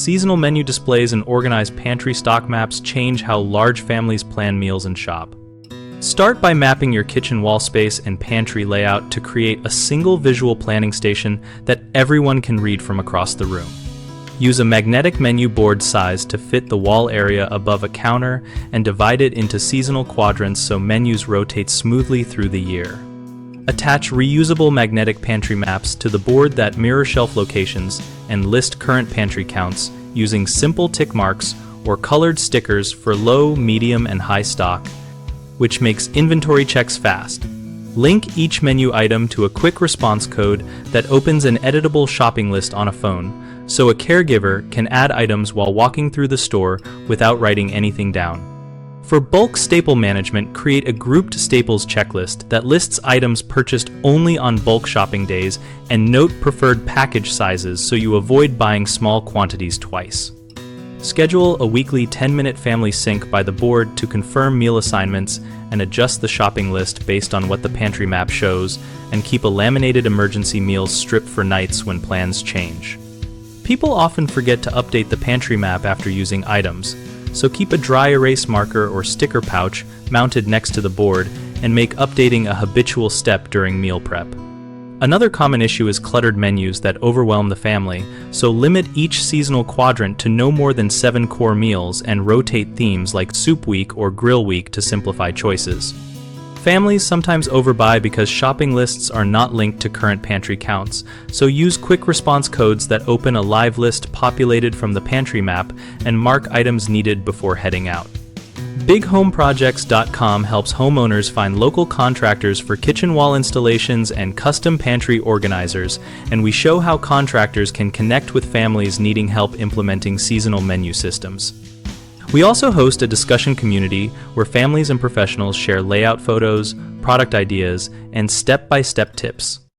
seasonal menu displays and organized pantry stock maps change how large families plan meals and shop. Start by mapping your kitchen wall space and pantry layout to create a single visual planning station that everyone can read from across the room. Use a magnetic menu board size to fit the wall area above a counter and divide it into seasonal quadrants so menus rotate smoothly through the year. Attach reusable magnetic pantry maps to the board that mirror shelf locations and list current pantry counts using simple tick marks or colored stickers for low, medium, and high stock, which makes inventory checks fast. Link each menu item to a quick response code that opens an editable shopping list on a phone, so a caregiver can add items while walking through the store without writing anything down. For bulk staple management, create a grouped staples checklist that lists items purchased only on bulk shopping days and note preferred package sizes so you avoid buying small quantities twice. Schedule a weekly 10-minute family sync by the board to confirm meal assignments and adjust the shopping list based on what the pantry map shows, and keep a laminated emergency meals strip for nights when plans change. People often forget to update the pantry map after using items, so keep a dry erase marker or sticker pouch mounted next to the board and make updating a habitual step during meal prep. Another common issue is cluttered menus that overwhelm the family, so limit each seasonal quadrant to no more than 7 core meals and rotate themes like Soup Week or Grill Week to simplify choices. Families sometimes overbuy because shopping lists are not linked to current pantry counts, so use quick response codes that open a live list populated from the pantry map and mark items needed before heading out. BigHomeProjects.com helps homeowners find local contractors for kitchen wall installations and custom pantry organizers, and we show how contractors can connect with families needing help implementing seasonal menu systems. We also host a discussion community where families and professionals share layout photos, product ideas, and step-by-step tips.